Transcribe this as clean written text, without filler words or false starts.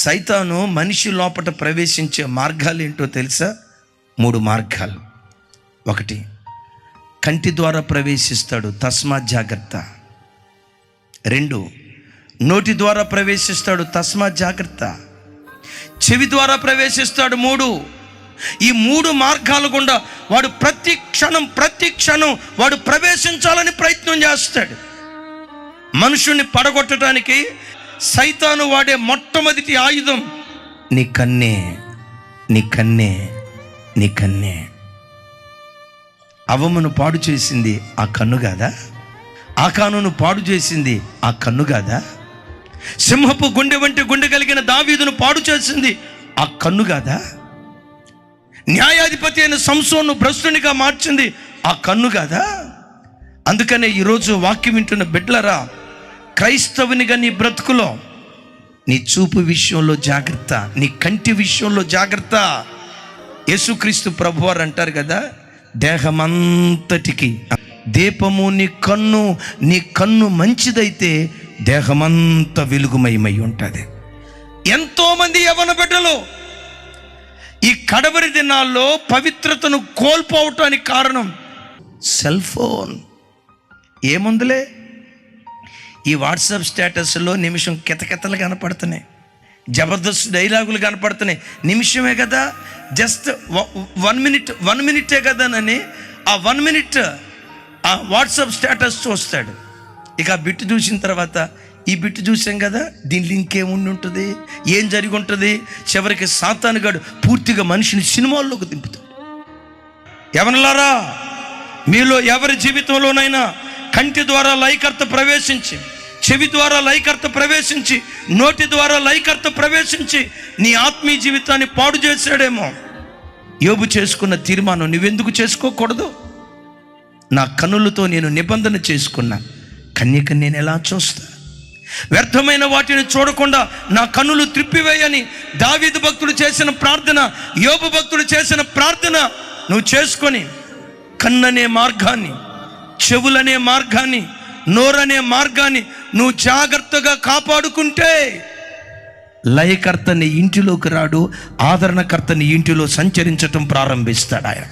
సైతాను మనిషి లోపట ప్రవేశించే మార్గాలు ఏంటో తెలుసా? 3 మార్గాలు. 1, కంటి ద్వారా ప్రవేశిస్తాడు, తస్మాత్ జాగ్రత్త. 2, నోటి ద్వారా ప్రవేశిస్తాడు, తస్మాత్ జాగ్రత్త. చెవి ద్వారా ప్రవేశిస్తాడు. 3, ఈ 3 మార్గాల గుండా వాడు ప్రతి క్షణం వాడు ప్రవేశించాలని ప్రయత్నం చేస్తాడు. మనుషుణ్ణి పడగొట్టడానికి సైతాను వాడే మొట్టమొదటి ఆయుధం నీ కన్నే. నీ కన్నే, నీ కన్నే. అవమును పాడు చేసింది ఆ కన్ను కాదా? ఆకానును పాడు చేసింది ఆ కన్ను కాదా? సింహపు గుండె వంటి గుండె కలిగిన దావీదును పాడు చేసింది ఆ కన్ను కాదా? న్యాయాధిపతి అయిన సంసోను భ్రష్టునిగా మార్చింది ఆ కన్ను కాదా? అందుకనే ఈరోజు వాక్యం వింటున్న బిడ్డలరా, క్రైస్తవునిగా నీ బ్రతుకులో నీ చూపు విషయంలో జాగ్రత్త, నీ కంటి విషయంలో జాగ్రత్త. యేసుక్రీస్తు ప్రభువారు అంటారు కదా, దేహమంతటికి దీపము నీ కన్ను మంచిదైతే దేహమంతా వెలుగుమయమై ఉంటుంది. ఎంతోమంది యవ్వన బిడ్డలు ఈ కడవరి దినాల్లో పవిత్రతను కోల్పోవటానికి కారణం సెల్ ఫోన్. ఏముందులే, ఈ వాట్సాప్ స్టేటస్లో నిమిషం కితకితలు కనపడుతున్నాయి, జబర్దస్త్ డైలాగులు కనపడుతున్నాయి. నిమిషమే కదా, జస్ట్ 1 మినిటే కదానని ఆ 1 మినిట్ ఆ వాట్సాప్ స్టేటస్ చూస్తాడు. ఇక ఆ బిట్టు చూసిన తర్వాత ఈ బిట్టు చూసాం కదా, దీనిలో ఇంకేముండి ఉంటుంది, ఏం జరిగి ఉంటుంది? చివరికి సాతానుగాడు పూర్తిగా మనిషిని సినిమాల్లోకి దింపుతాడు. ఎవరిలారా, మీలో ఎవరి జీవితంలోనైనా కంటి ద్వారా లైకర్త ప్రవేశించి, చెవి ద్వారా లైకర్త ప్రవేశించి, నోటి ద్వారా లైకర్త ప్రవేశించి నీ ఆత్మీయ జీవితాన్ని పాడు చేశాడేమో. యోబు చేసుకున్న తీర్మానం నువ్వెందుకు చేసుకోకూడదు? నా కన్నులతో నేను నిబంధన చేసుకున్నా, కన్యకని నేను ఎలా చూస్తా? వ్యర్థమైన వాటిని చూడకుండా నా కన్నులు త్రిప్పివేయని దావీదు భక్తుడు చేసిన ప్రార్థన, యోబు భక్తుడు చేసిన ప్రార్థన నువ్వు చేసుకొని కన్ననే మార్గాన్ని, చెవులనే మార్గాన్ని, నోరనే మార్గాన్ని నువ్వు జాగ్రత్తగా కాపాడుకుంటే లయకర్త నీ ఇంటిలోకి రాడు, ఆదరణకర్త నీ ఇంటిలో సంచరించటం ప్రారంభిస్తాడు ఆయన.